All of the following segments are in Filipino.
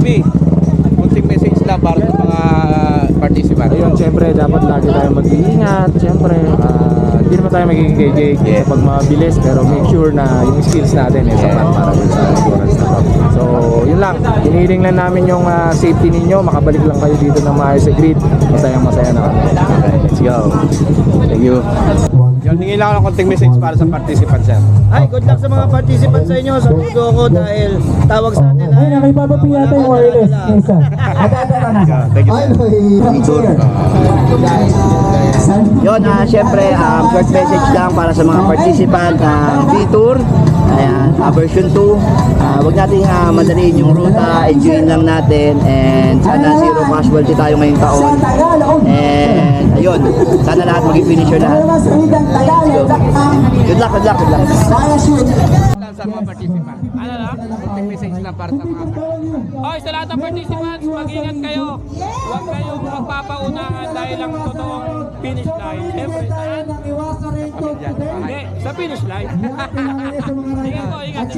Bobby, kunting message lang para sa mga participant. Ayun, syempre dapat lagi tayo mag-iingat. Syempre, hindi naman tayo magiging KJ kapag mabilis, pero make sure na yung skills natin sapat para dun sa endurance na to. So, yun lang. Hinihiling lang namin yung safety ninyo. Makabalik lang kayo dito na maayos sa grid. Masayang-masaya na kami. Okay, let's go. Thank you. Yun, tingin lang ako ng konting message para sa participants, sir. Ay, good luck sa mga participants sa inyo. Saludo ako dahil tawag sa atin ay... Ay, nakipapapi yata yung wireless. Isa. Thank you, sir. Yun, syempre, short message lang para sa mga participant B-Tour. Ayan, version 2. Huwag nating madaliin yung ruta, enjoyin lang natin, and sana zero casualty tayo ngayong taon. And ayun, sana lahat maging finisher lahat. Good luck, good luck, good luck. Sa mga participants. Ano lang? Konting message lang para sa mga participants. Hoy, sa lahat ng participants, mag-ingat kayo. Huwag kayong magpapaunahan dahil ang totoong finish line. Siyempre, saan? Hindi, sa finish line. Ingat po, ingat.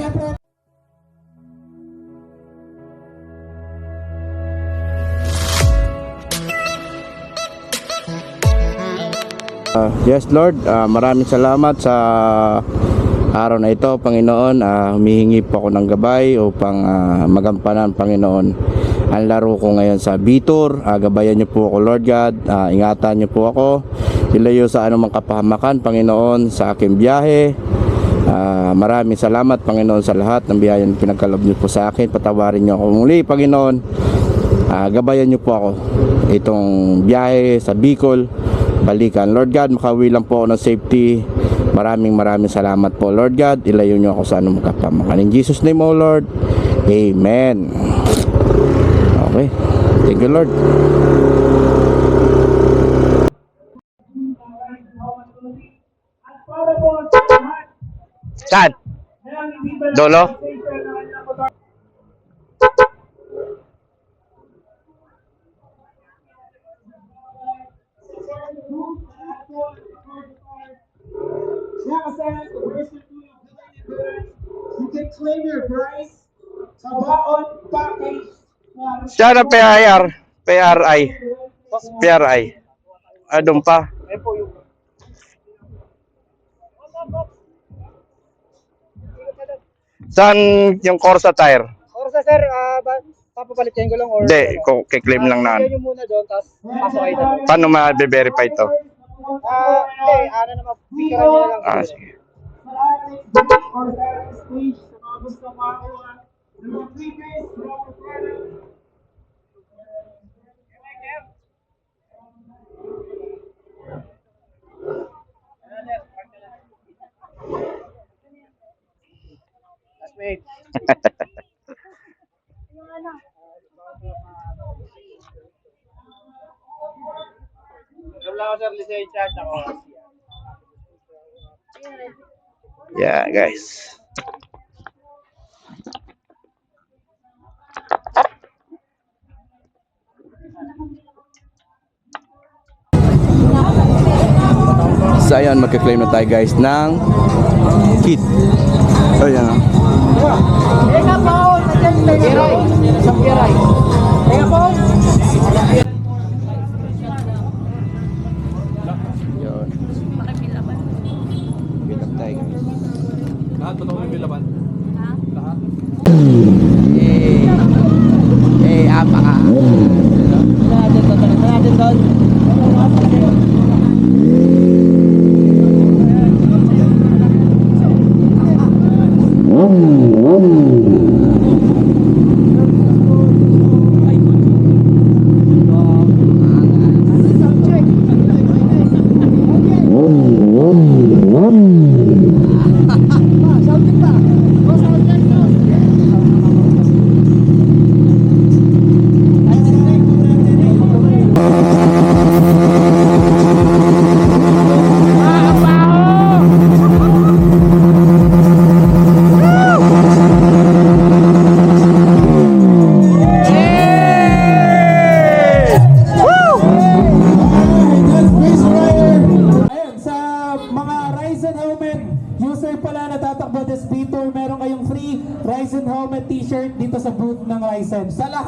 Yes Lord, maraming salamat sa araw na ito, Panginoon. Humihingi po ako ng gabay upang magampanan, Panginoon, ang laro ko ngayon sa B-Tour. Gabayan niyo po ako, Lord God. Ingatan niyo po ako. Ilayo sa anumang kapahamakan, Panginoon, sa aking biyahe. Maraming salamat, Panginoon, sa lahat ng biyayang pinagkaloob niyo po sa akin. Patawarin niyo ako muli, Panginoon. Gabayan niyo po ako itong biyahe sa Bicol, balikan. Lord God, makauwi lang po ako ng safety. Maraming salamat po, Lord God. Ilayo niyo ako sa anong kapamakan. In Jesus' name, O Lord. Amen. Okay. Thank you, Lord. Saan? Dolo? You can claim your prize sa Baon Package. Saan ang PRI? PRI. Doon pa. Saan yung Corsa tire? Orsa sir, papapalitin ko lang or... Hindi, kiklaim lang na. Nyo muna doon, tapos pasok kayo doon. Paano ma-verify ito? Hindi, ano naman, picturean nyo na lang. Sige. Or stage sa mga gusto makakuha ng mga previous mga product. Yeah, guys. So ayun, magka-claim na tayo guys ng kit. Ayan. Teka po, nandiyan sa Piray. Sa Piray. Teka po. Yun. Bilab tayo guys. Lahat ba ito may bilaban? Lahat? Apa ka? Natin doon.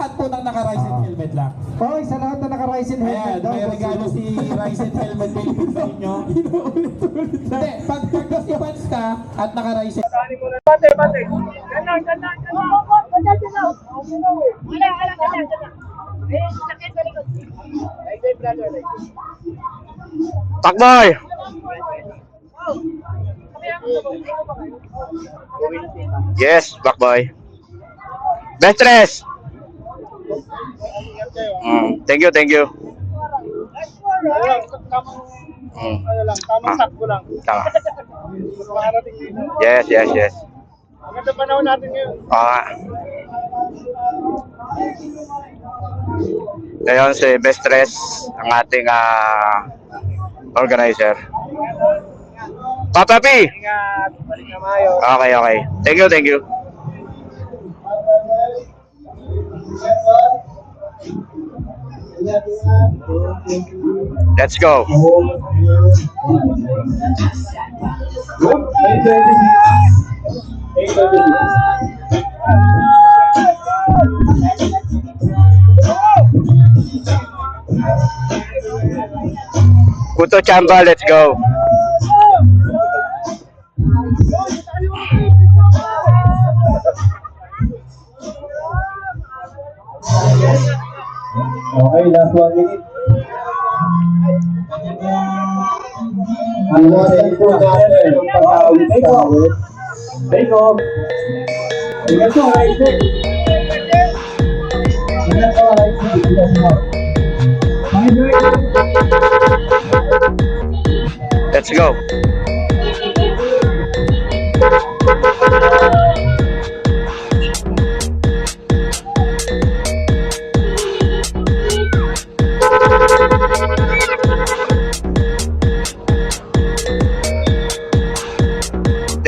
lahat po ng naka-rise and helmet lang. Hoy, sa lahat na naka-rise and helmet Ayan, daw. may regalo si Rise and Helmet Philippines sa inyo. Hindi, pag si Pans ka at naka-rise and Pate. Ganon. Wala. Sakit sa likod. Like brother. Takboy! Yes, Backboy. Best dress! Thank you. Tamang sakto lang. Tama. Makarating dito. Yes. Ang ganda panahon natin ngayon. Ngayon si Best Dress, ang ating organizer. Papa P! Ingat. Balik na mayo. Okay. Thank you. Let's go. Kuto Chamba, let's go. Okay, last 1 minute. Ang natin po natin ang pag-awit sa awit. Take off. Ingat po, right foot. Ingat po, right foot. Ingat po. Let's go.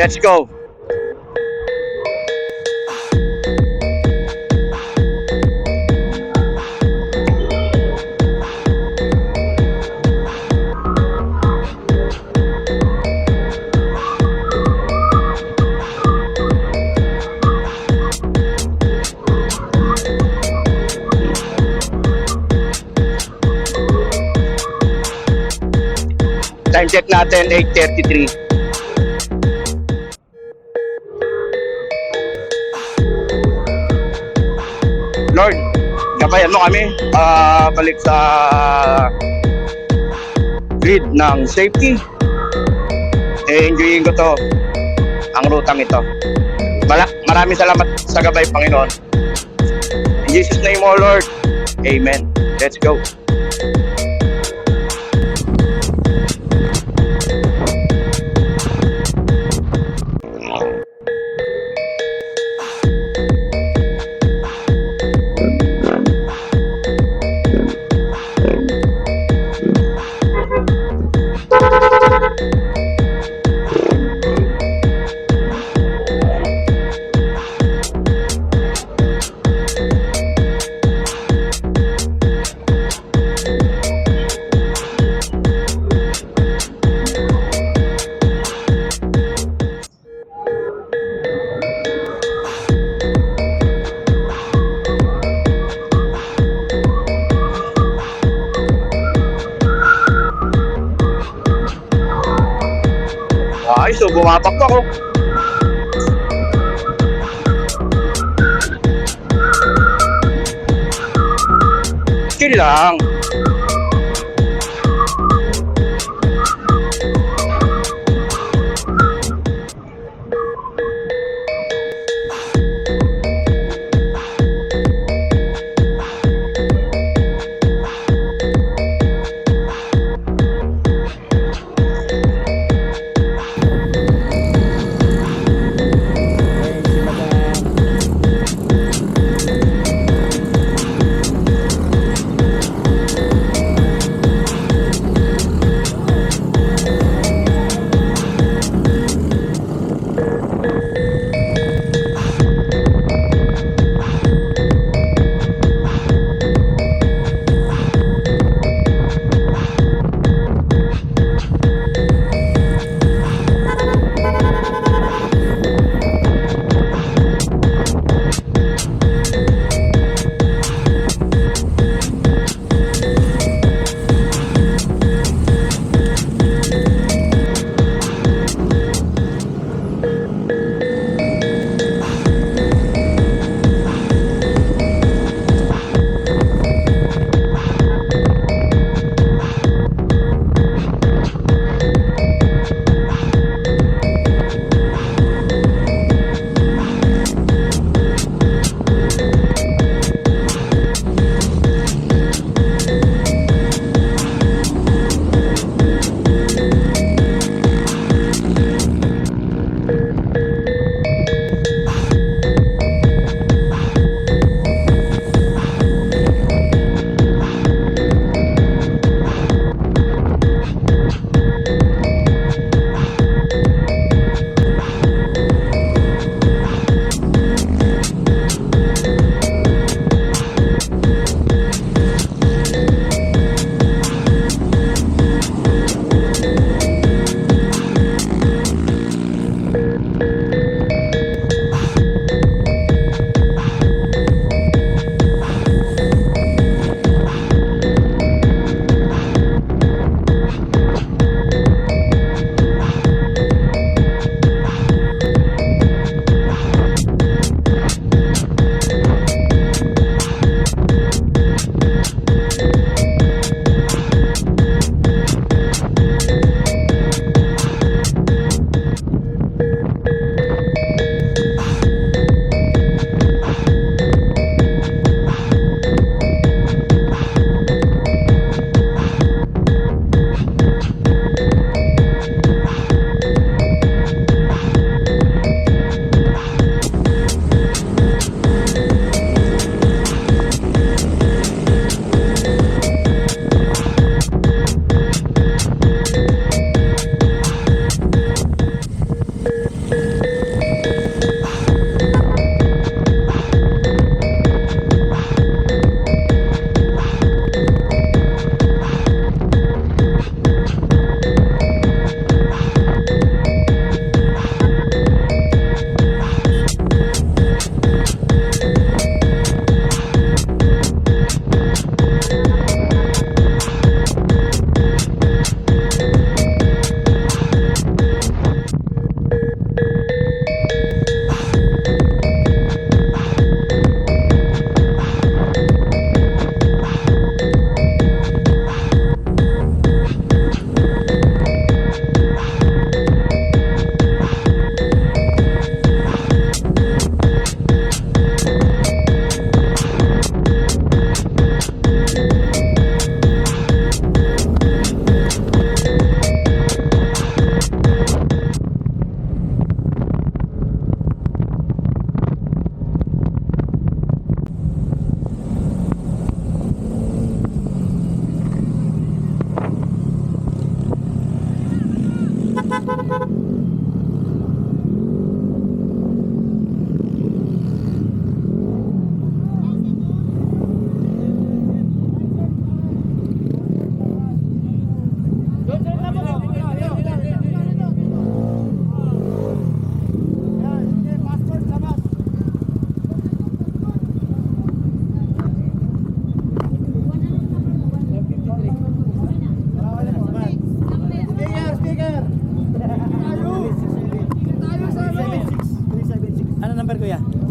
Let's go. Time check natin 8:33. Lord, gabayan mo kami balik sa grid ng safety. Enjoyin ko to, ang rutang ito. Maraming salamat sa gabay, Panginoon. In Jesus' name, O Lord. Amen. Let's go. Ay, so bumapak pa ako. Chill lang.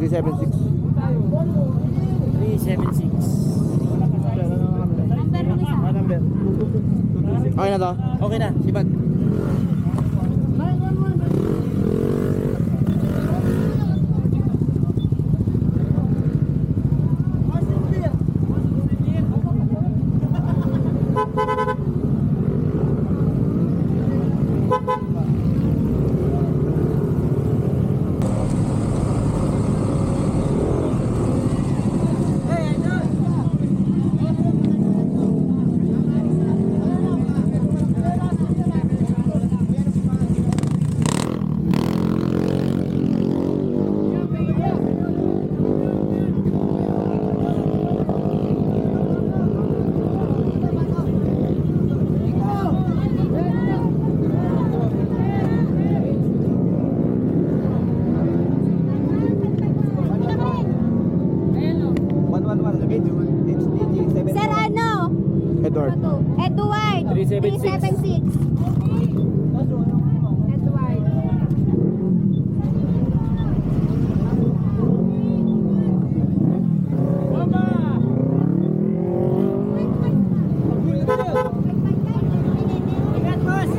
376. 376. Okay na to? Okay na, sibat. Sir, ano? Edward. Edward. 376. Edward. Ingat, boss.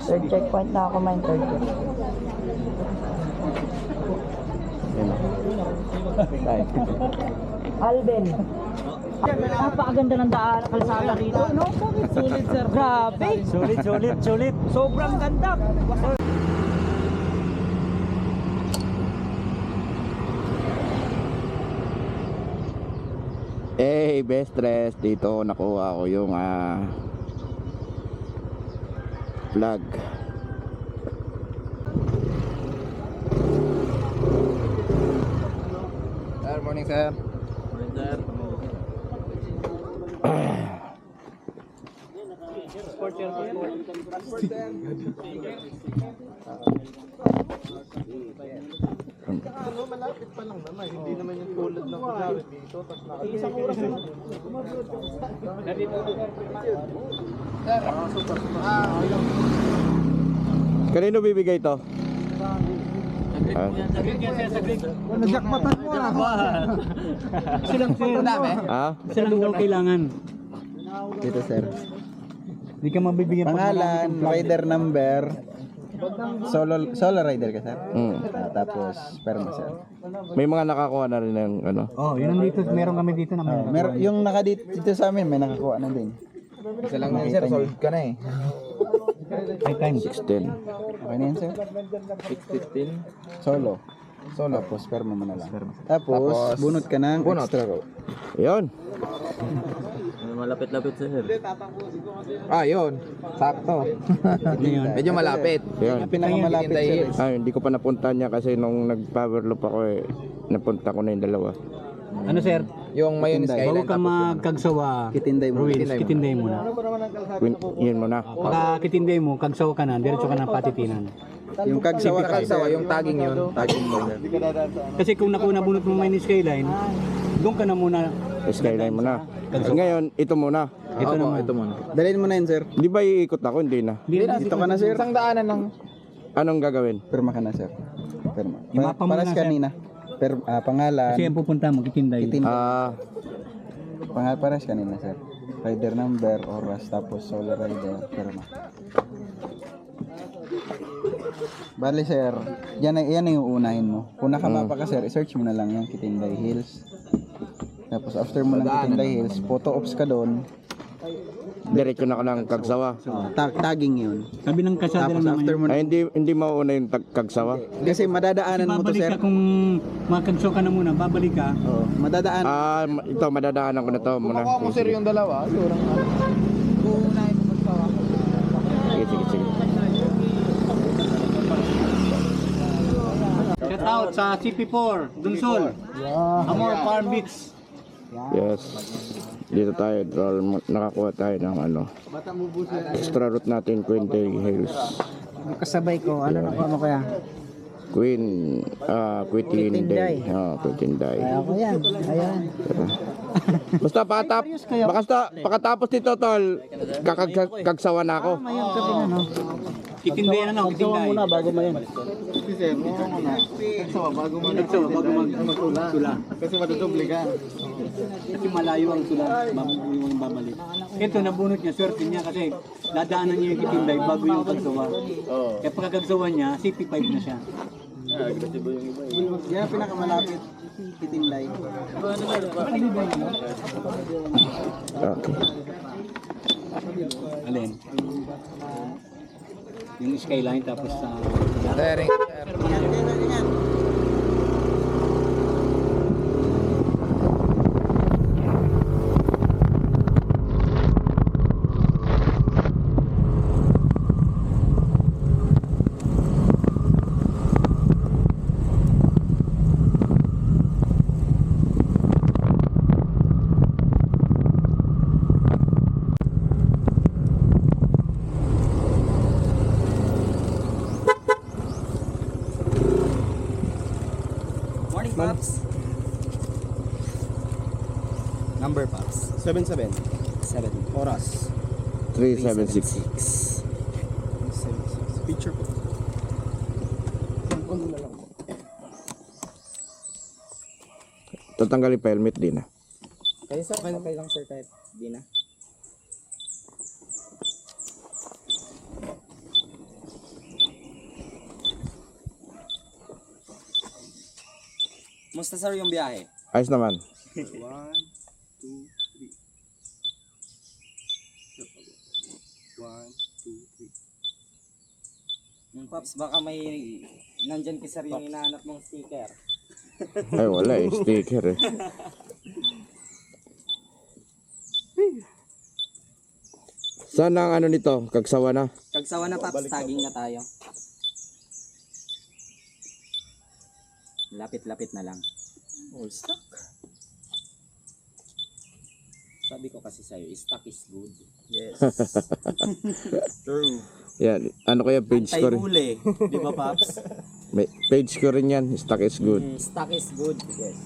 Third checkpoint na ako, mine third checkpoint. Alben. Napakaganda ng daan, kalsada rito, no? Sulit, sir. Grabe. Sulit. Sobrang ganda. Hey, best dress. Dito nakuha ko yung vlog. Good morning, sir. Malapit pa lang naman. Hindi naman yung tulad ng kunyari dito. Tapos isang oras na. Kanino bibigay to? Nagjakmatan mo ah. Silang dami. Ha? Silang daw kailangan. Dito, sir. Hindi ka mabibigyan Pangalan, rider number. Solo rider ka, sir? Tapos, perma, sir. May mga nakakuha na rin ng ano. Oh, yun ang dito. Meron kami dito na Yung dito sa amin, may nakakuha na din. Isa lang na, sir. Solved ka na eh. High time. 610. Okay na yan, sir? 615. Solo. Tapos, perma mo na lang. Tapos, bunot ka ng extra row. Yun. Malapit-lapit, sir. Ah, yun. Sakto. Medyo malapit. Yun. Pinakamalapit, sir. Ay, hindi ko pa napunta niya kasi nung nag-power loop ako napunta ko na yung dalawa. Ano, sir? Yung Mayon Bago Skyline. Bago ka magkagsawa, Kitinday mo. Ruins, kitinday mo na. Yun mo na. Pagka kitinday mo, kagsawa ka na, diretso ka na patitinan. Yung kagsawa, yung tagging yun. Tagging mo yun. Kasi kung nakunabunot mo may skyline, doon ka na muna. Skyline mo na. Ngayon, ito muna. Ito naman. Ito muna. Dalhin mo na yun, sir. Di ba iikot ako? Hindi na. Dito ka na, sir. Isang daanan lang. Anong gagawin? Perma ka na, sir. Perma. Imapa mo Paras na, sir. kanina. Pangalan. Kasi yung pupunta mo, kitinday. Paras kanina, sir. Rider number, oras, tapos solo rider, perma. Bale, sir, yan na yung unahin mo. Kung nakamapa ka, sir, i-search mo na lang yung Kitinday Hills. Tapos after mo ng Kitinday Hills, photo ops ka doon. Diretso na ka ng Kagsawa. Tagging yun. Sabi ng kasada Tapos lang naman after mo Ay, hindi mauuna yung Kagsawa. kasi madadaanan mo to, babalik sir. ka kung makagsaw ka na muna, babalik ka. Oo, madadaanan. Ito, madadaanan ko na to muna. Makuha mo, sir, yung dalawa. Surang uunahin mo magsawa. Sige. Shout out sa CP4, Dunsol, Amor Farm Beach. Yes. Dito tayo, nakakuha tayo ng extra route natin, Quinty Hills. Kasabay ko, ano na mo kaya? Quintinday. Quintinday. Ako yan, ayan. Basta pakatapos dito, tol, Kagsawa na ako. Mayroon ka din ano. Kitinday na lang, kitinday. Muna bago mayan. Bago Sula. Kasi madudoble ka. Kasi malayo ang sula, bago yung babalik. Ito, nabunot niya, swerte niya kasi dadaanan niya yung kitinday bago yung kagsawa. Kaya pagkagsawa niya, CP5 na siya. Yan pinakamalapit. Kitinday. Okay. Alin? Yung skyline tapos sa... Morning, Pops. Number, Pops. 77. 7. Oras. 376. Picture po. Tatanggalin pa helmet din na. Okay, sir. Okay lang, sir. Kahit di na. Musta, sir, yung biyahe? Ayos naman. 1, 2, 3. Pops, baka may nandyan ka, sir, yung hinahanap mong sticker. Ay, wala eh. Sticker eh. Saan ang nito? Kagsawa na? Kagsawa na, Pops. Tagging na tayo. Lapit-lapit na lang. All stock. Sabi ko kasi sa'yo, stock is good. Yes. True. Yan. Ano kaya page ko rin? Antay-huli. Di ba, Pops? May page ko rin yan. Stock is good. Stock is good. Yes.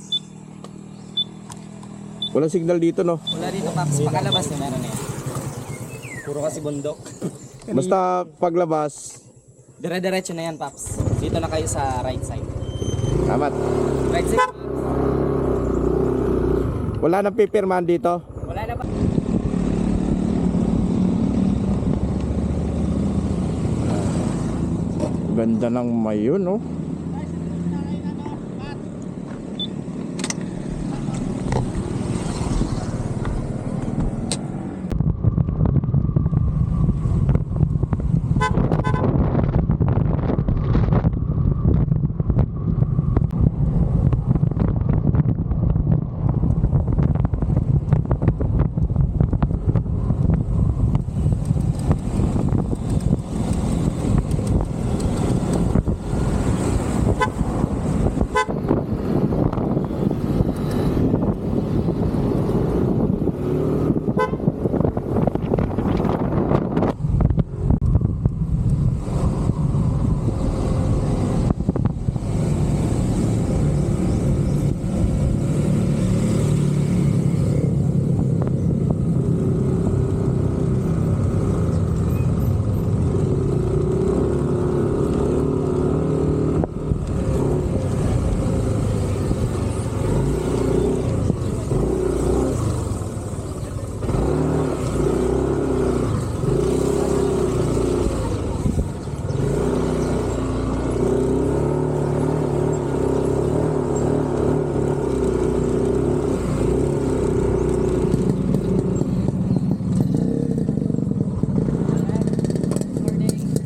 Walang signal dito, no? Wala dito, Pops. Pakalabas na meron yan. Puro kasi bundok. Basta paglabas, Dire-diretso na yan, Pops. Dito na kayo sa right side. amat. Right side. Wala nang pipirmahan dito. Wala na pa. Ganda ng mayo, no?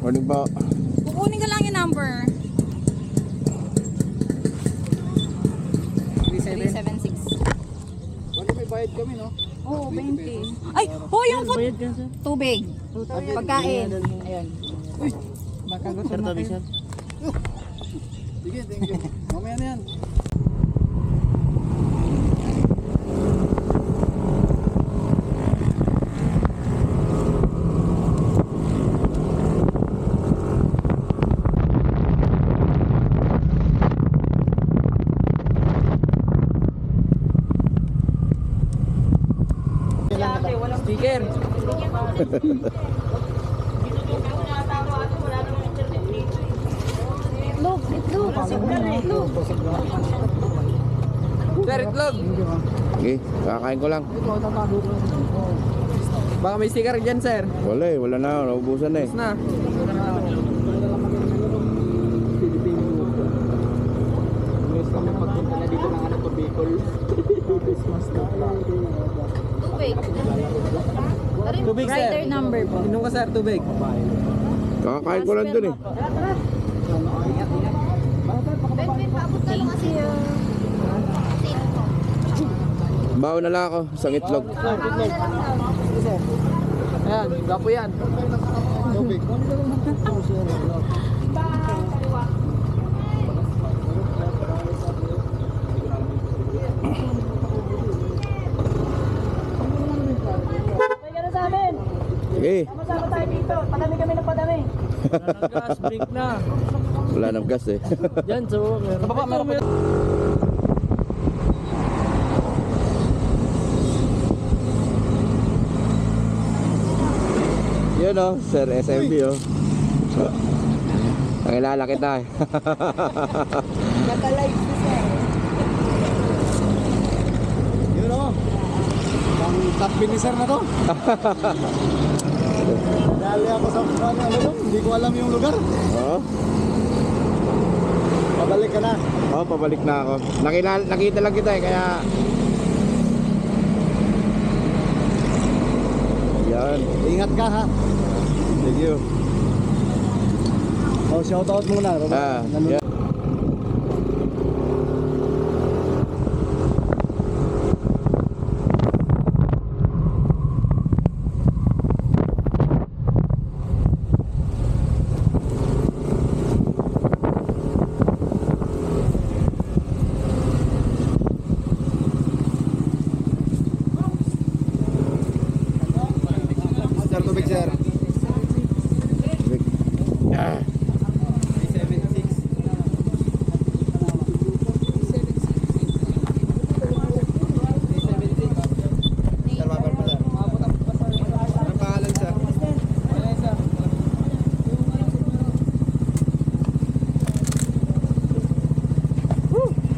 Morning po. Kukunin ko lang yung number. 376. Wala may bayad kami, no? Oo, 20. Ay, yung food. Tubig. Pagkain. Ayun. Sir, tabi, sir. Sige, thank you. Mamaya na yan. Sticker. Itlog. Sir, itlog. Okay, kakain ko lang. Baka may sticker dyan, sir. Wala eh, wala na. Naubusan na eh. Na. Tubig, rider number po. Inom ka, sir, tubig. Kakakain ko lang dun eh. Ben, paabot ka lang kasi yung seat ko. Bawo na lang ako, isang itlog. Ayan, gapo yan. Sige, Sama tayo dito. Padami kami ng padami. Gas, break na. wala nang gas eh. Yan, so, meron. Yun oh, Sir SMB oh. Nakilala kita eh. Naka-live si sir. Yun, oh. Ang top finisher na to. Dali ako sa hindi ko alam yung lugar. Oo. Pabalik ka na. Oh, pabalik na ako. Nakita lang kita eh, kaya yan. Ingat ka, ha. Thank you. Oh, shoutout muna. Yeah. Sir, tubig, sir. Ah. Sir, mapar po, sir. Anong pangalan, sir?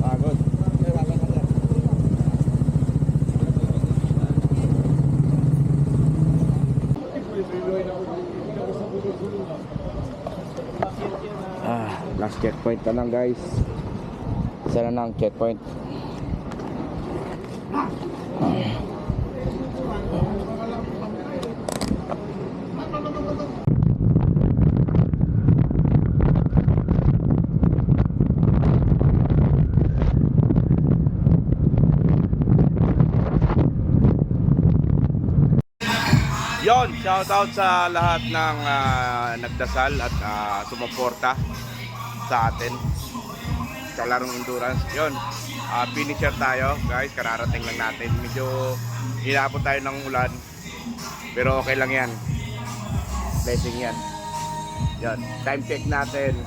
Pagod. Sir, mapar po, sir. Last checkpoint na lang guys. Isa na lang checkpoint. Yon, shoutout sa lahat ng nagdasal at sumuporta sa atin sa larong endurance. Yon, finisher tayo guys, kararating lang natin. Medyo hinapon tayo ng ulan, pero okay lang yan. Blessing yan. Yon, time check natin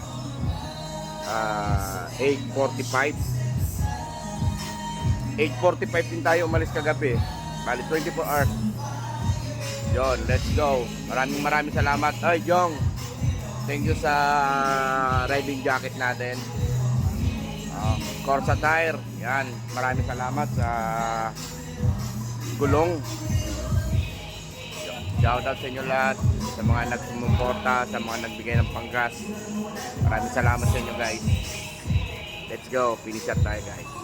8:45. 8:45 din tayo umalis kagabi. Bali 24 hours. Yon, let's go. Maraming salamat. Ay, Jong. Thank you sa riding jacket natin. Corsa tire. Yan, maraming salamat sa gulong. Shoutout sa inyo lahat, sa mga nagsumuporta, sa mga nagbigay ng panggas. Maraming salamat sa inyo guys. Let's go, finish up tayo guys.